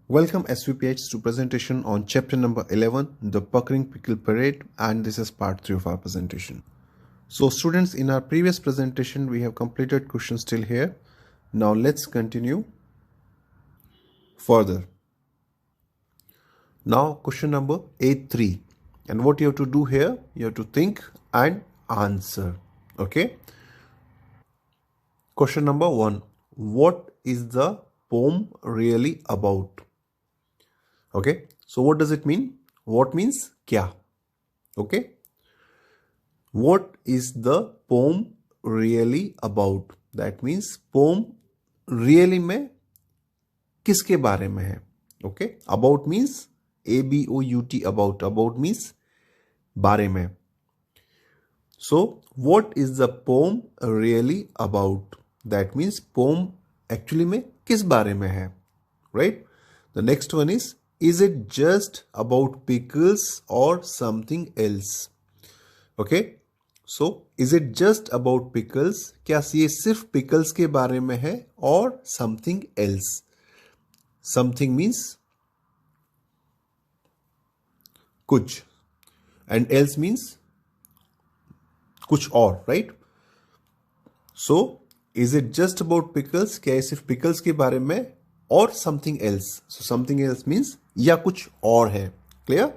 Welcome SVPH to presentation on chapter number 11, the Puckering Pickle Parade, and this is part 3 of our presentation. So students, in our previous presentation, we have completed questions till here. Now let's continue further. Now question number 8.3, and what you have to do here, you have to think and answer. Okay. Question number 1, what is the poem really about? Okay, so what does it mean? What means kya? Okay, what is the poem really about? That means poem really में किसके बारे में है? Okay, about means ABOUT, about means बारे में. So what is the poem really about? That means poem actually में किस बारे में है? Right? The next one is it just about pickles or something else? Okay, so is it just about pickles? क्या ये सिर्फ pickles के बारे में है और something else? Something means कुछ and else means कुछ और, right? So is it just about pickles? क्या ये सिर्फ pickles के बारे में और something else? So something else means या कुछ और है. Clear?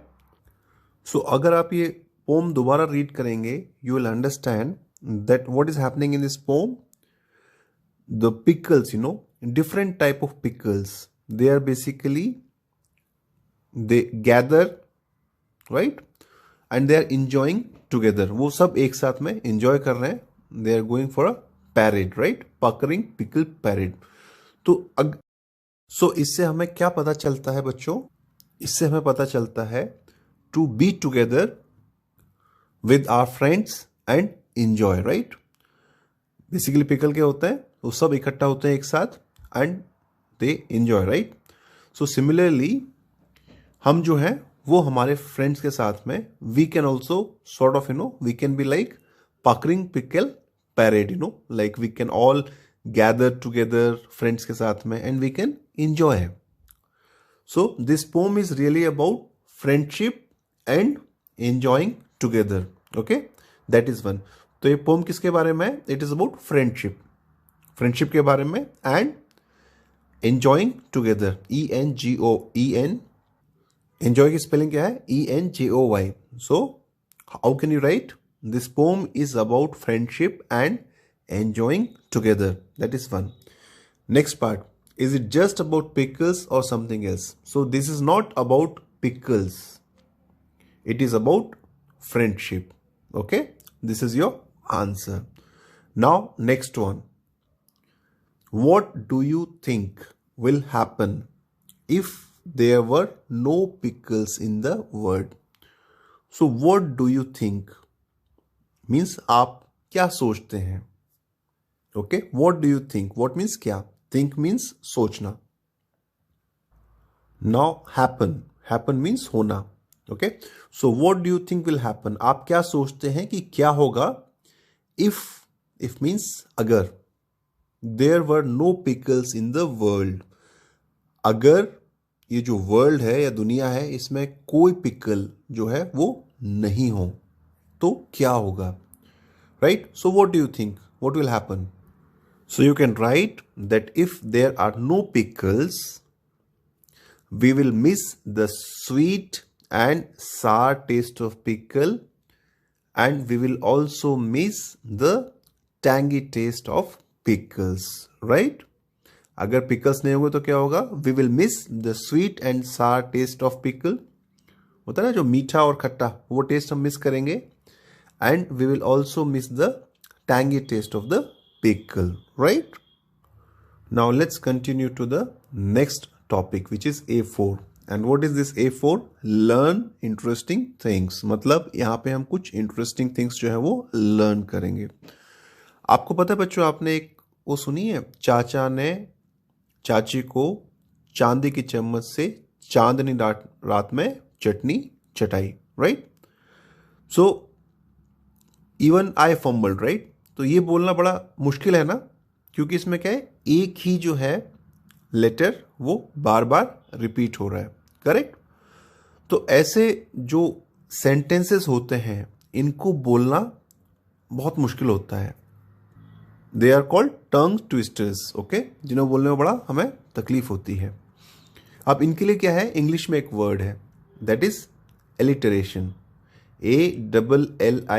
So अगर आप ये poem दोबारा read करेंगे, you will understand that what is happening in this poem. The pickles, different type of pickles. They are basically, they gather, right? And they are enjoying together. वो सब एक साथ में enjoy कर रहे हैं. They are going for a parade, right? Puckering pickle parade. तो इससे हमें क्या पता चलता है बच्चों? इससे हमें पता चलता है to be together with our friends and enjoy, right? Basically pickle क्या होता है? वो सब इकट्ठा होते हैं एक साथ and they enjoy, right? So similarly हम जो हैं वो हमारे फ्रेंड्स के साथ में we can also sort of we can be like puckering pickle parade, like we can all gather together friends के साथ में and we can enjoy. So this poem is really about friendship and enjoying together. Okay, that is one. तो ये poem किसके बारे में है? It is about friendship के बारे में and enjoying together. ENGOEN. Enjoy की spelling क्या है? ENJOY. So how can you write? This poem is about friendship and enjoying together. That is one. Next part. Is it just about pickles or something else? So this is not about pickles. It is about friendship. Okay. This is your answer. Now next one. What do you think will happen if there were no pickles in the world? So what do you think? Means आप क्या सोचते हैं? Okay. What do you think? What means क्या? Think means सोचना. Now happen. Happen means होना. Okay. So what do you think will happen? आप क्या सोचते हैं कि क्या होगा? If means अगर. There were no pickles in the world. अगर ये जो वर्ल्ड है या दुनिया है इसमें कोई पिकल जो है वो नहीं हो तो क्या होगा? Right? So what do you think? What will happen? So you can write that if there are no pickles, we will miss the sweet and sour taste of pickle and we will also miss the tangy taste of pickles, right? अगर pickles नहीं होंगे तो क्या होगा? We will miss the sweet and sour taste of pickle. होता है ना जो मीठा और खट्टा, वो टेस्ट हम मिस करेंगे. And we will also miss the tangy taste of the pickle, right? Now let's continue to the next topic, which is A4. And what is this A4? Learn interesting things. मतलब यहाँ पे हम कुछ interesting things जो है वो learn करेंगे. आपको पता है बच्चों, आपने एक वो सुनी है, चाचा ने चाची को चांदी की चम्मच से चांदनी रात में चटनी चटाई, right? So even I fumbled, right? तो ये बोलना बड़ा मुश्किल है ना, क्योंकि इसमें क्या है, एक ही जो है लेटर वो बार बार रिपीट हो रहा है, करेक्ट। तो ऐसे जो सेंटेंसेस होते हैं इनको बोलना बहुत मुश्किल होता है। They are called tongue twisters, okay, जिन्हें बोलने में बड़ा हमें तकलीफ होती है। अब इनके लिए क्या है, इंग्लिश में एक वर्ड है, that is alliteration, ALLITERATION,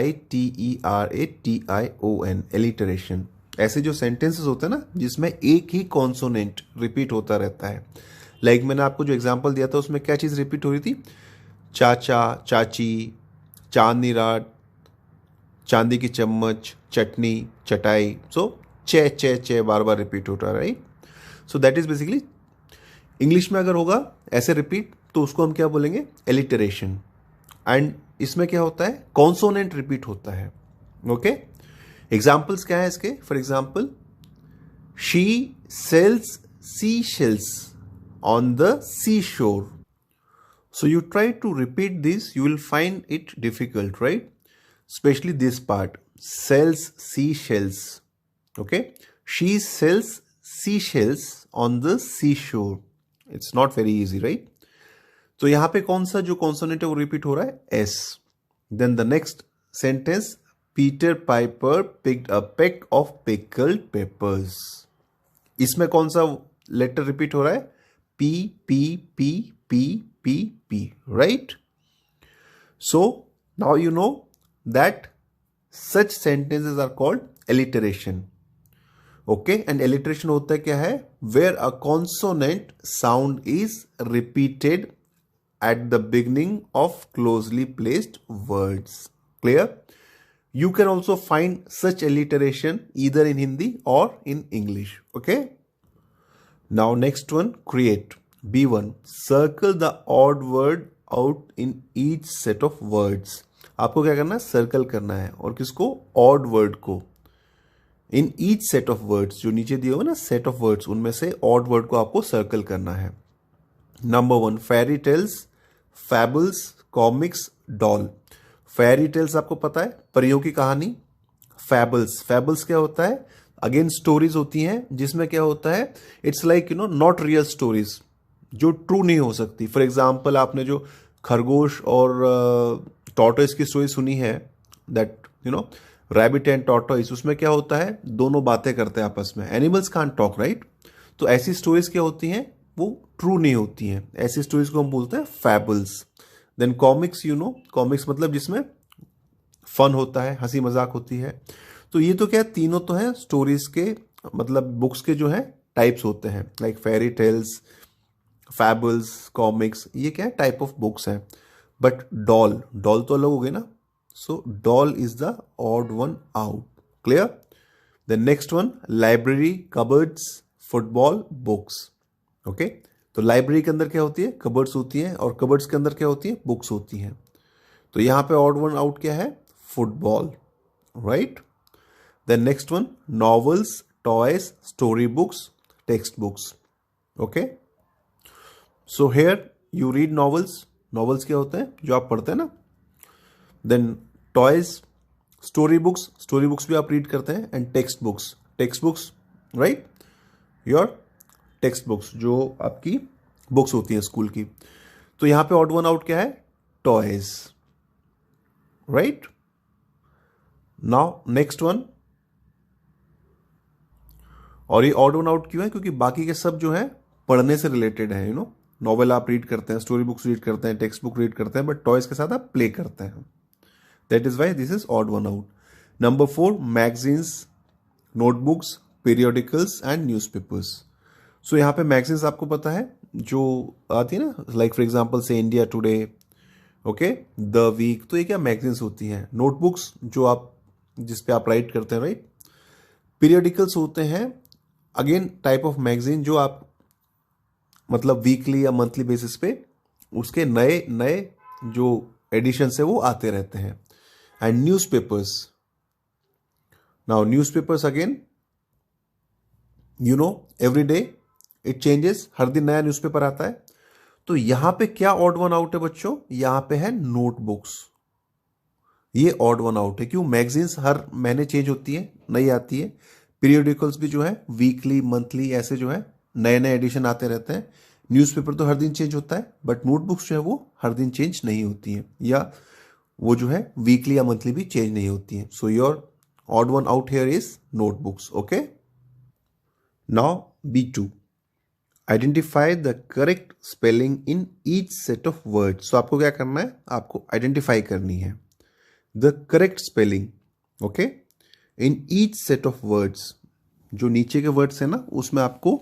alliteration. ऐसे जो सेंटेंसेस होते हैं ना जिसमें एक ही कॉन्सोनेंट रिपीट होता रहता है, लाइक मैंने आपको जो एग्जांपल दिया था उसमें क्या चीज़ रिपीट हो रही थी, चाचा, चाची, चांदनी रात, चांदी की चम्मच, चटनी, चटाई। सो चे चे चे बार बार रिपीट होता है, right. So that is basically, English में अगर होगा ऐसे रिपीट तो उसको हम क्या बोलेंगे, एलिटरेशन। एंड इसमें क्या होता है, कॉन्सोनेंट रिपीट होता है, ओके। एग्जाम्पल्स क्या है इसके, for example, she sells sea shells on the sea shore. So you try to repeat this, you will find it difficult, right? Especially this part, sells seashells. Okay? She sells seashells on the seashore. It's not very easy, right? तो यहाँ पे कौन सा जो consonant है वो repeat हो रहा है, S. Then the next sentence, Peter Piper picked a peck of pickled peppers. इसमें कौन सा लेटर रिपीट हो रहा है, P P P P P P, right? So now you know that such sentences are called alliteration. Okay, and alliteration होता है क्या है, where a consonant sound is repeated at the beginning of closely placed words. Clear? You can also find such alliteration either in Hindi or in English. Okay? Now next one, create. B1, circle the odd word out in each set of words. आपको क्या करना है, circle करना है, और किसको, odd word को, in each set of words, जो नीचे दिए हुए ना सेट ऑफ वर्ड्स, उनमें से ऑड वर्ड को आपको सर्कल करना है। Number 1, fairy tales, fables, comics, doll. Fairy tales आपको पता है, परियों की कहानी। फैबल्स, फैबल्स क्या होता है, अगेन स्टोरीज होती हैं जिसमें क्या होता है, it's like not real stories, जो ट्रू नहीं हो सकती। फॉर एग्जाम्पल, आपने जो खरगोश और टॉर्टोइस की स्टोरी सुनी है, दैट रैबिट एंड टॉर्टोइस, उसमें क्या होता है, दोनों बातें करते हैं आपस में, एनिमल्स कांट टॉक, राइट। तो ऐसी स्टोरीज क्या होती हैं, वो ट्रू नहीं होती हैं, ऐसी स्टोरीज को हम बोलते हैं फैबल्स। देन कॉमिक्स, कॉमिक्स मतलब जिसमें फन होता है, हंसी मजाक होती है। तो ये तो क्या है, तीनों तो हैं स्टोरीज के, मतलब बुक्स के जो है टाइप्स होते हैं, like fairy tales, fables, comics, ये क्या है, टाइप ऑफ बुक्स हैं। बट डॉल, डॉल तो अलग हो गए ना, so doll is the odd one out. Clear? The next one, library, cupboards, football, books. Okay, तो लाइब्रेरी के अंदर क्या होती है, कबर्ड्स होती हैं, और कबर्ड्स के अंदर क्या होती है, बुक्स होती हैं। तो यहां पे ऑड वन आउट क्या है, football, right. Then next one, novels, toys, story books, text books. Okay, so here you read novels, novels क्या होते हैं, जो आप पढ़ते हैं ना। Then toys, story books, story books भी आप रीड करते हैं, and text books, text books, right, your text books, जो आपकी बुक्स होती हैं स्कूल की। तो यहां पे ऑड वन आउट क्या है, toys, right. Now next one, और ये ऑड वन आउट क्यों है, क्योंकि बाकी के सब जो है पढ़ने से रिलेटेड है, नॉवेल आप रीड करते हैं, स्टोरी बुक्स रीड करते हैं, टेक्स्ट बुक रीड करते हैं, बट टॉयज के साथ आप प्ले करते हैं, that is why this is odd one out. Number 4, magazines, notebooks, periodicals and newspapers. So यहाँ पे मैगजीन्स आपको पता है जो आती है ना, लाइक फॉर एग्जांपल से India today, okay, the week, तो ये क्या मैगजीन्स होती हैं। नोटबुक्स जो आप, जिस पे आप राइट करते हैं, राइट। पीरियोडिकल्स होते हैं अगेन टाइप ऑफ मैगजीन, जो आप मतलब वीकली या मंथली बेसिस पे उसके नए नए जो एडिशन है वो आते रहते हैं। And newspapers, now newspapers again every day it changes, हर दिन नया न्यूज़पेपर आता है। तो यहां पे क्या ऑड वन आउट है बच्चों, यहां पे है नोटबुक्स, ये ऑड वन आउट है। क्यों, मैगजीन्स हर महीने चेंज होती है, नई आती है। पीरियोडिकल्स भी जो है वीकली, मंथली, ऐसे जो है नए नए एडिशन आते रहते हैं। न्यूज़पेपर तो हर दिन चेंज होता है, बट नोटबुक्स जो है वो हर दिन चेंज नहीं होती हैं, या वो जो है वीकली या मंथली भी चेंज नहीं होती हैं। So your odd one out here is notebooks. Okay, now B2, identify the correct spelling in each set of words. तो आपको क्या करना है, आपको आइडेंटिफाई करनी है the correct spelling, okay, in each set of words. जो नीचे के वर्ड्स है ना, उसमें आपको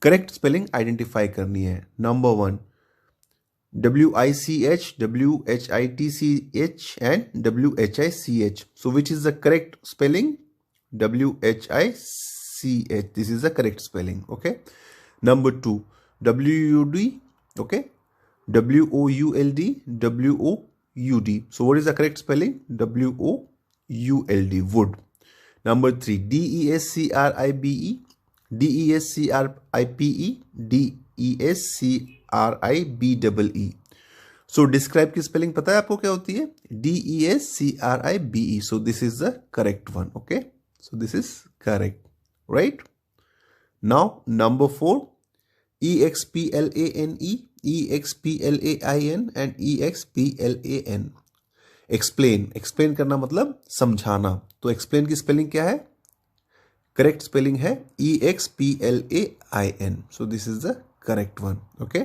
करेक्ट स्पेलिंग आइडेंटिफाई करनी है। Number 1, WICH, WHITCH and WHICH. So which is the correct spelling? WHICH. This is the correct spelling. Okay. Number 2, WUD. Okay. WOULD, WOUD. So what is the correct spelling? WOULD, wood. Number 3, DESCRIBE, DESCRIPE, DESCRIBEE. So describe की spelling पता है आपको क्या होती है? DESCRIBE. So this is the correct one. Okay, so this is correct, right? Now number 4, EXPLANE, EXPLAIN and EXPLAN. Explain, explain करना मतलब समझाना. तो एक्सप्लेन की स्पेलिंग क्या है? करेक्ट स्पेलिंग है EXPLAIN. So this is the correct one. Okay,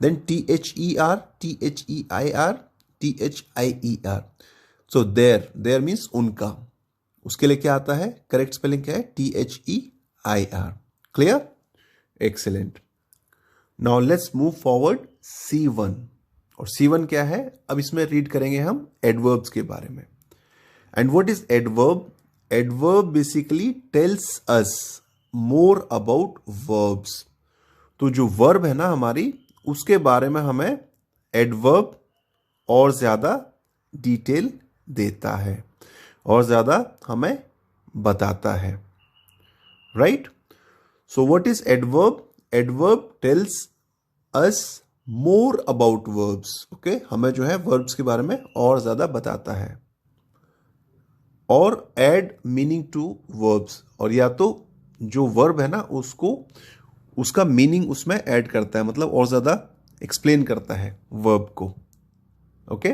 then THER, THEIR, THIER. So there means उनका. उसके लिए क्या आता है? करेक्ट स्पेलिंग क्या है? THEIR. Clear? Excellent. Now let's move forward C1. और C1 क्या है? अब इसमें रीड करेंगे हम एडवर्ब्स के बारे में. And what is adverb? Adverb basically tells us more about verbs. तो जो वर्ब है ना हमारी, उसके बारे में हमें एडवर्ब और ज्यादा डिटेल देता है, और ज्यादा हमें बताता है, right? So what is adverb? Adverb tells us more about verbs. Okay, हमें जो है वर्ब्स के बारे में और ज्यादा बताता है. और एड मीनिंग टू वर्ब्स, और या तो जो वर्ब है ना उसको, उसका मीनिंग उसमें ऐड करता है, मतलब और ज्यादा एक्सप्लेन करता है वर्ब को. ओके,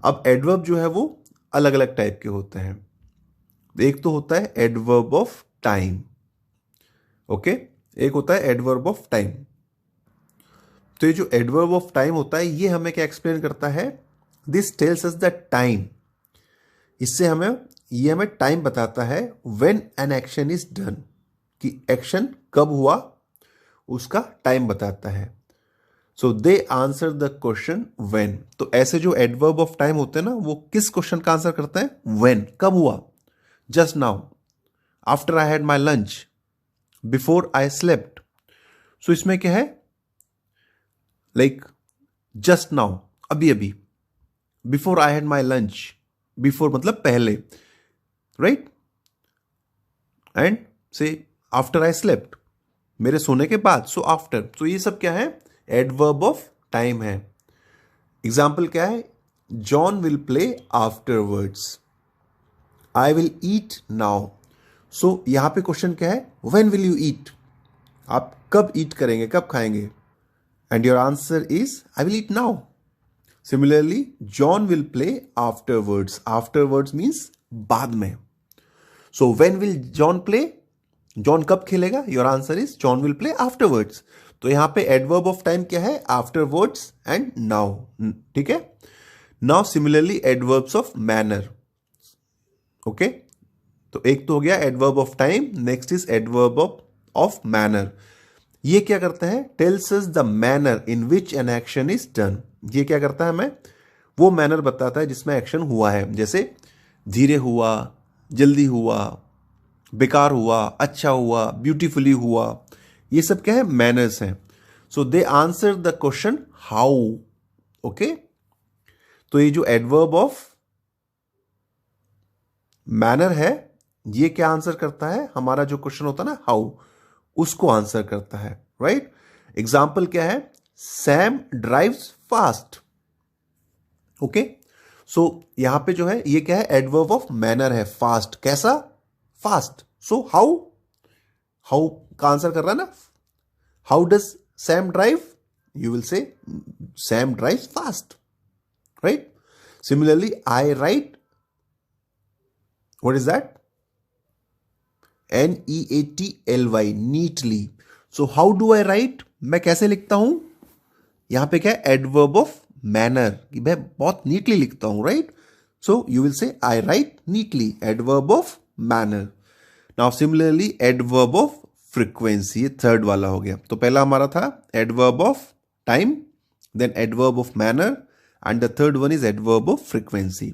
अब एडवर्ब जो है वो अलग अलग टाइप के होते हैं. एक तो होता है एडवर्ब ऑफ टाइम. ओके, एक होता है एडवर्ब ऑफ टाइम. तो ये जो एडवर्ब ऑफ टाइम होता है, ये हमें क्या एक्सप्लेन करता है? This tells us the time. इससे हमें टाइम बताता है when an action is done, कि एक्शन कब हुआ, उसका टाइम बताता है. सो they answer the question when. तो ऐसे जो एडवर्ब ऑफ टाइम होते हैं ना, वो किस क्वेश्चन का आंसर करते हैं? व्हेन, कब हुआ. Just now, after I had my lunch, before I slept. So इसमें क्या है? लाइक जस्ट नाउ, अभी अभी. Before I had my lunch, before मतलब पहले, राइट? एंड से आफ्टर आई स्लेप्ट, मेरे सोने के बाद. So after. तो ये सब क्या है? एडवर्ब ऑफ टाइम है. एग्जाम्पल क्या है? John will play afterwards. I will eat now. So यहां पे क्वेश्चन क्या है? When will you eat? आप कब ईट करेंगे, कब खाएंगे? And your answer is I will eat now. Similarly, John will play afterwards. Afterwards means बाद में. So when will John play? John कब खेलेगा? Your answer is John will play afterwards. तो यहां पे adverb of time क्या है? Afterwards and now. ठीक है? Now similarly adverbs of manner. Okay? तो एक तो हो गया adverb of time. Next is adverb of manner. ये क्या करते हैं? Tells us the manner in which an action is done. ये क्या करता है? हमें वो मैनर बताता है जिसमें एक्शन हुआ है. जैसे धीरे हुआ, जल्दी हुआ, बेकार हुआ, अच्छा हुआ, ब्यूटीफुली हुआ. ये सब क्या है? मैनर्स हैं. So they answer the question how. Okay, तो ये जो एडवर्ब ऑफ मैनर है, ये क्या आंसर करता है? हमारा जो क्वेश्चन होता है ना हाउ, उसको आंसर करता है, राइट? एग्जाम्पल क्या है? Sam drives fast. Okay, so यहां पे जो है ये क्या है? एडवर्ब ऑफ मैनर है. फास्ट, कैसा? फास्ट. सो हाउ, हाउ का आंसर कर रहा है ना how does Sam drive? You will से Sam drives fast, right? Similarly I right, what is that? NEATLY, neatly. So how do I right? मैं कैसे लिखता हूं? यहां पे क्या है? एडवर्ब ऑफ मैनर, कि मैं बहुत नीटली लिखता हूं, right? So you will say I write neatly, adverb of manner. Now similarly adverb of frequency, ये थर्ड वाला हो गया. तो पहला हमारा था adverb of time, then adverb of manner, and the third one is adverb of frequency.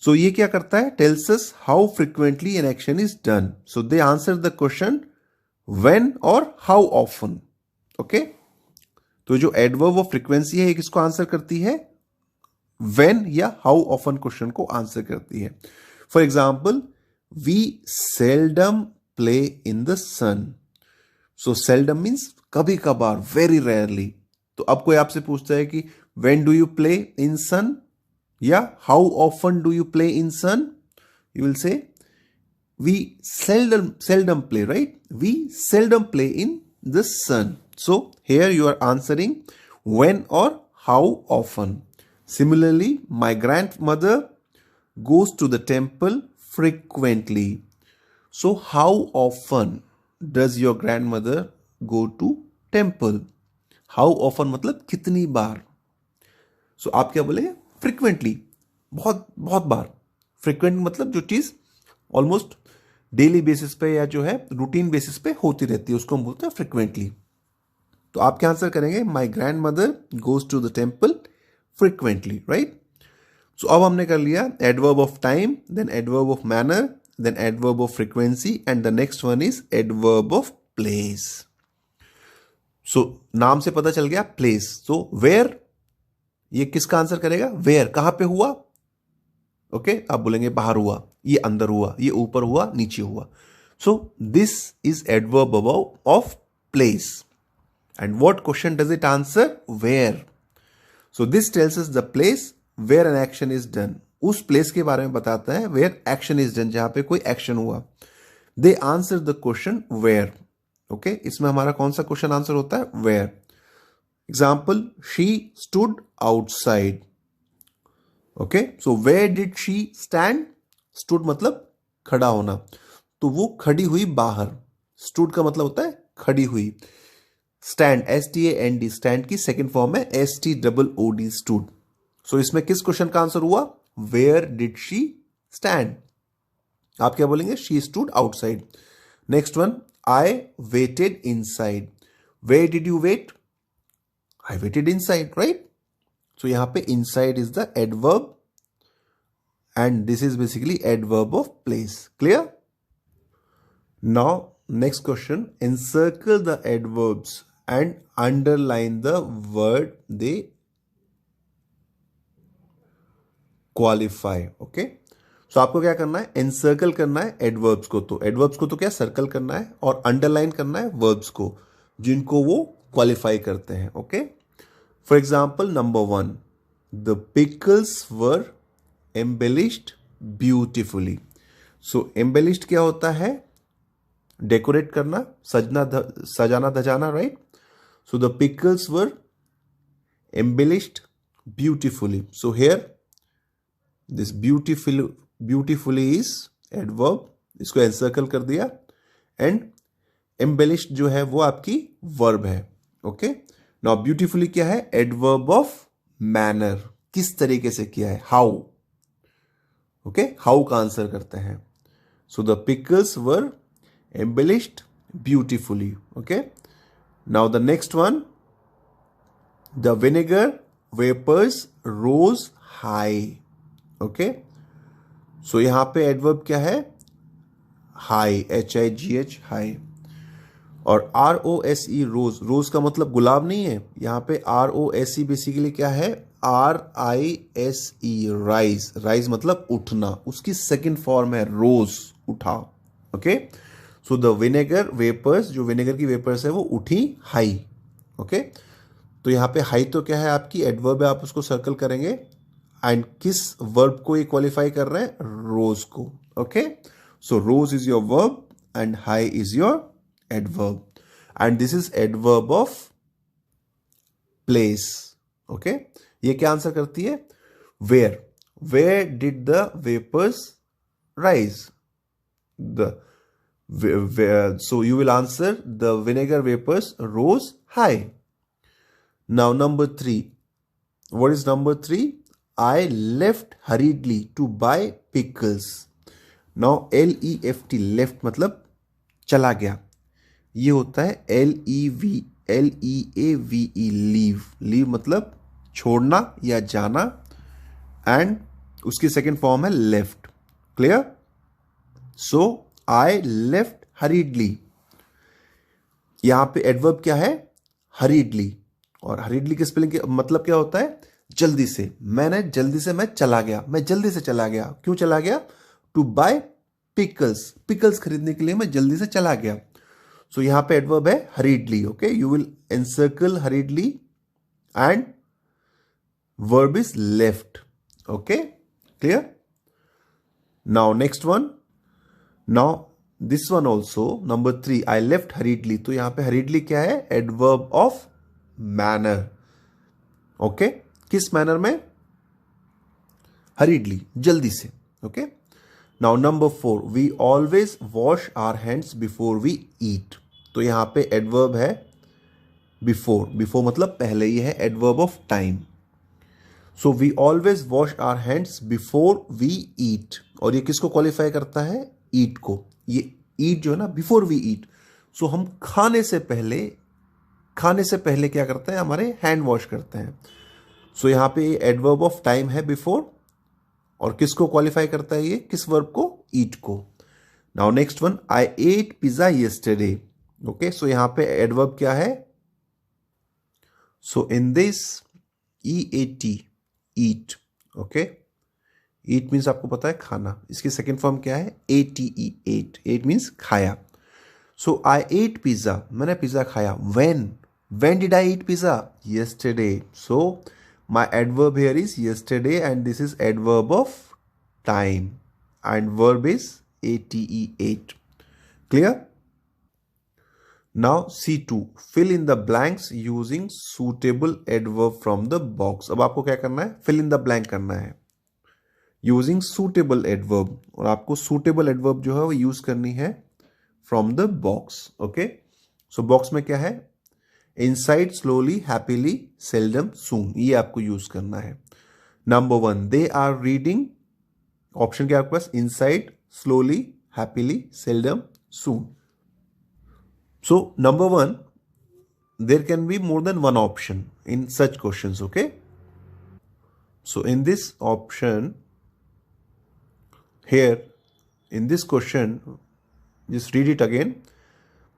So ये क्या करता है? Tells us how frequently an action is done. So they answer the question when और हाउ ऑफन. ओके, तो जो adverb of frequency है ये किसको आंसर करती है? व्हेन या हाउ ऑफन क्वेश्चन को आंसर करती है. For example, we seldom play in the sun. So seldom means कभी कभार, वेरी रेयरली. तो अब कोई आपसे पूछता है कि when do you play in sun या how often do you play in sun? You will say we seldom play, right? We seldom play in the sun. So here you are answering when or how often. Similarly, my grandmother goes to the temple frequently. So how often does your grandmother go to temple? How often मतलब कितनी बार. So आप क्या बोलेंगे? Frequently, बहुत बहुत बार. Frequent मतलब जो चीज ऑलमोस्ट डेली बेसिस पे या जो है रूटीन बेसिस पे होती रहती है, उसको हम बोलते हैं फ्रिक्वेंटली. तो आप क्या आंसर करेंगे? My grand mother goes to the temple frequently, right? So अब हमने कर लिया adverb of time, then adverb of manner, then adverb of frequency, and the next one is adverb of place. So नाम से पता चल गया प्लेस. सो वेयर, ये किसका आंसर करेगा? वेयर, कहां पे हुआ? ओके, आप बोलेंगे बाहर हुआ, ये अंदर हुआ, ये ऊपर हुआ, नीचे हुआ. So this is adverb of place. And what question does it answer? Where. So this tells us the place where an action is done. उस प्लेस के बारे में बताता है वेयर एक्शन इज डन, जहां पे कोई एक्शन हुआ. They answer the question where. Okay, इसमें हमारा कौन सा क्वेश्चन आंसर होता है? Where. Example, she stood outside. Okay, so where did she stand? Stood मतलब खड़ा होना, तो वो खड़ी हुई बाहर. स्टूड का मतलब होता है खड़ी हुई. स्टैंड, STAND, स्टैंड की सेकेंड फॉर्म है STOOD, स्टूड. सो इसमें किस क्वेश्चन का आंसर हुआ? Where did she stand. आप क्या बोलेंगे? She stood outside. Next one, I waited inside. Where did you wait? I waited inside, right? So यहाँ पे inside is the adverb and this is basically adverb of place. Clear? Now next question, encircle the adverbs and underline the word they qualify. Okay? So आपको क्या करना है? encircle करना है adverbs को. तो adverbs को तो क्या सर्कल करना है, और underline करना है verbs को जिनको वो qualify करते हैं. Okay? For example, number 1, the pickles were embellished beautifully. So embellished क्या होता है? डेकोरेट करना, सजाना धजाना, right? So the pickles were embellished beautifully. So here this beautifully is adverb, इसको encircle कर दिया, and embellished जो है वो आपकी verb है. ओके, नाउ ब्यूटीफुली क्या है? एडवर्ब ऑफ मैनर, किस तरीके से किया है, हाउ. ओके, हाउ का आंसर करते हैं. So the pickles were embellished beautifully. Okay, now the next one, the vinegar vapours rose high. Okay, so यहां पे एडवर्ब क्या है? High, HIGH, high. और ROSE, रोज, रोज का मतलब गुलाब नहीं है. यहां पे ROSE बेसिकली क्या है? RISE, rise. राइज मतलब उठना, उसकी सेकेंड फॉर्म है रोज, उठा. Okay, so the vinegar vapours, जो विनेगर की वेपर्स है वो उठी हाई. ओके, तो यहां पे हाई तो क्या है? आपकी एडवर्ब है, आप उसको सर्कल करेंगे. एंड किस वर्ब को ये क्वालिफाई कर रहे हैं? रोज को. Okay, so rose is your verb and high is your adverb. And this is adverb of place. Okay, ये क्या आंसर करती है? Where did the vapours rise? So you will answer the vinegar vapors rose high. Now number 3. What is number 3? I left hurriedly to buy pickles. Now left, left मतलब चला गया. ये होता है leave, leave मतलब छोड़ना या जाना, एंड उसकी सेकेंड फॉर्म है left. Clear? So I left hurriedly. यहां पे एडवर्ब क्या है? hurriedly. और hurriedly के स्पेलिंग मतलब क्या होता है? जल्दी से. मैं चला गया. मैं जल्दी से चला गया. क्यों चला गया? To buy pickles. pickles खरीदने के लिए मैं जल्दी से चला गया. सो यहां पे एडवर्ब है hurriedly. Okay, you will encircle hurriedly and verb is left. Okay, clear? Now next one. Now this one also, number 3, I left hurriedly. तो यहां पे hurriedly क्या है? Adverb of manner. ओके, किस मैनर में? hurriedly, जल्दी से. Okay, now number 4, we always wash our hands before we eat. तो यहां पे एडवर्ब है before. before मतलब पहले. ये है adverb of time. So we always wash our hands before we eat. और ये किसको क्वालिफाई करता है? ईट को. ये ईट जो है ना, बिफोर वी ईट. सो हम खाने से पहले क्या करते हैं? हमारे हैंड वॉश करते हैं. सो यहां पे एडवर्ब ऑफ टाइम है बिफोर, और किसको क्वालिफाई करता है? ये किस वर्ब को? ईट को. Now next one, I ate pizza yesterday. Okay, so यहां पे एडवर्ब क्या है? So in this EAT, eat. Okay, eat means आपको पता है खाना. इसकी सेकेंड फॉर्म क्या है? ATE, eight. एट मीन्स खाया. सो आई एट पिज्जा. मैंने पिज्जा खाया. when did I eat pizza? Yesterday. So my adverb here is yesterday, and this is adverb of time, and verb is ATE, ate. Clear? Now C2, fill in the blanks using suitable adverb from the box. अब आपको क्या करना है? fill in the blank करना है using suitable adverb, और आपको suitable adverb जो है वो यूज करनी है from the box. okay, so box में क्या है? inside, slowly, happily, seldom, soon. ये आपको यूज करना है. Number 1, they are reading. Option क्या आपके पास? inside, slowly, happily, seldom, soon. So number 1, there can be more than one option in such questions. Okay, so in this option here, in this question, just read it again.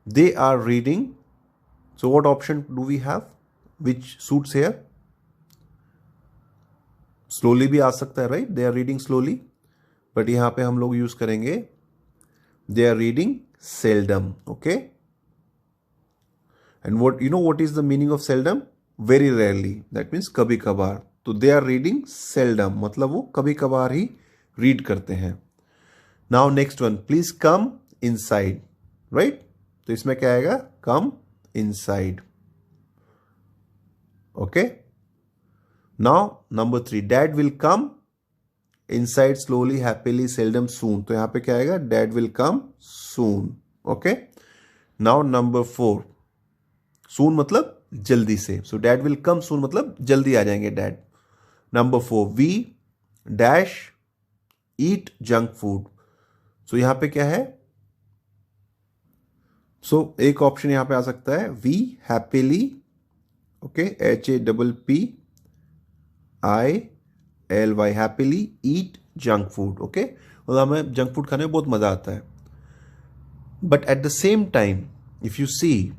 They are reading. So what option do we have which suits here? Slowly भी आ सकता है, right? They are reading slowly, but यहाँ पे हम लोग use करेंगे they are reading seldom. Okay, and what is the meaning of seldom? Very rarely. That means कभी कभार. तो they are reading seldom मतलब वो कभी कभार ही रीड करते हैं. Now next one, please come inside. right? तो इसमें क्या आएगा? come inside. okay, now number 3, dad will come inside slowly, happily, seldom, soon. तो यहां पे क्या आएगा? dad will come soon. okay, now number 4, soon मतलब जल्दी से. so dad will come soon मतलब जल्दी आ जाएंगे dad. number 4, we dash eat junk food. so यहां पे क्या है? so एक ऑप्शन यहां पे आ सकता है we happily, okay, HAPPILY, happily eat junk food. okay, मतलब हमें जंक फूड खाने में बहुत मजा आता है. but at the same time, if you see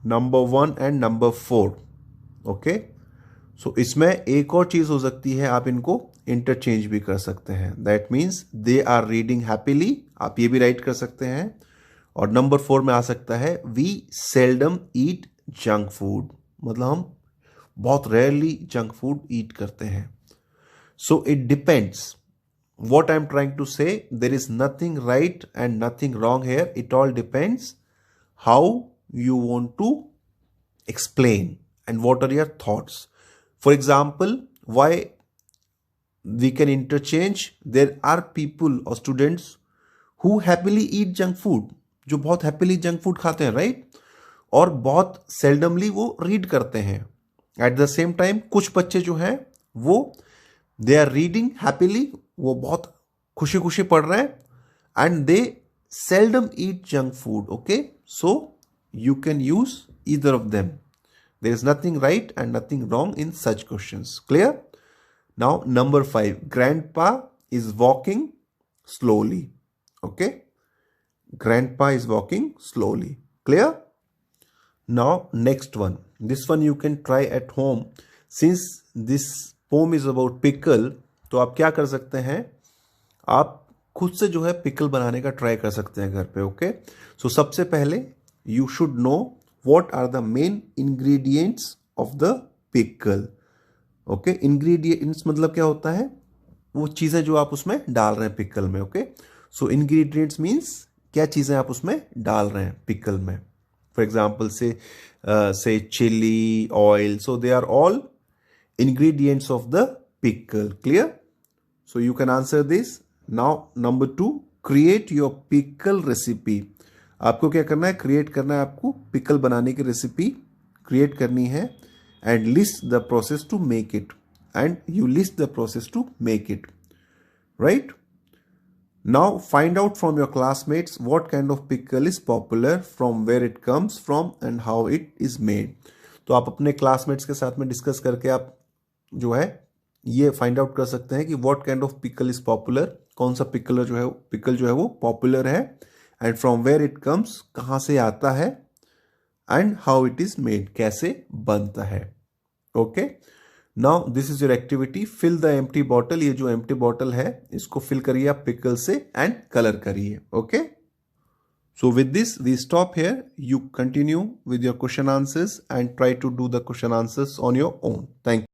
number 1 and number 4, okay, so इसमें एक और चीज हो सकती है, आप इनको इंटरचेंज भी कर सकते हैं. That means they are reading happily, आप ये भी राइट कर सकते हैं. और नंबर 4 में आ सकता है we seldom eat junk food, मतलब हम बहुत रेयरली जंक फूड ईट करते हैं. So it depends. what I'm trying to say, there is nothing right and nothing wrong here. It all depends how you want to explain and what are your thoughts. For example, why we can interchange, there are people or students who happily eat junk food, जो बहुत happily junk food खाते हैं, right? और बहुत seldomly वो read करते हैं. At the same time कुछ बच्चे जो हैं वो they are reading happily, वो बहुत खुशी खुशी पढ़ रहे हैं, and they seldom eat junk food. Okay, so you can use either of them. There is nothing right and nothing wrong in such questions. Clear? Now number 5, grandpa is walking slowly. Okay, grandpa is walking slowly. Clear? Now next one, this one you can try at home. Since this poem is about pickle, तो आप क्या कर सकते हैं, आप खुद से जो है पिकल बनाने का ट्राई कर सकते हैं घर पे. ओके, सो सबसे पहले you should know what are the main ingredients of the pickle. Okay, ingredients मतलब क्या होता है, वो चीज़ें जो आप उसमें डाल रहे हैं पिकल में. ओके, सो इंग्रेडिएंट्स मीन्स क्या चीज़ें आप उसमें डाल रहे हैं पिकल में. फॉर एग्जाम्पल से chilli, oil, so they are all ingredients of the pickle. Clear? So you can answer this. Now number 2, create your pickle recipe. आपको क्या करना है, क्रिएट करना है, आपको पिकल बनाने की रेसिपी क्रिएट करनी है. And list the process to make it. And you list the process to make it. Right? Now find out from your classmates what kind of pickle is popular, from where it comes from and how it is made. तो आप अपने classmates के साथ में discuss करके आप जो है ये फाइंड आउट कर सकते हैं कि what kind of pickle is popular, कौन सा पिकल जो है वो पॉपुलर है, and from where it comes, कहाँ से आता है, and how it is made, कैसे बनता है. Okay, now this is your activity, fill the empty bottle. ये जो एम्प्टी बॉटल है इसको फिल करिए आप पिकल से एंड कलर करिए. Okay, so with this we stop here. You continue with your question answers and try to do the question answers on your own. Thank you.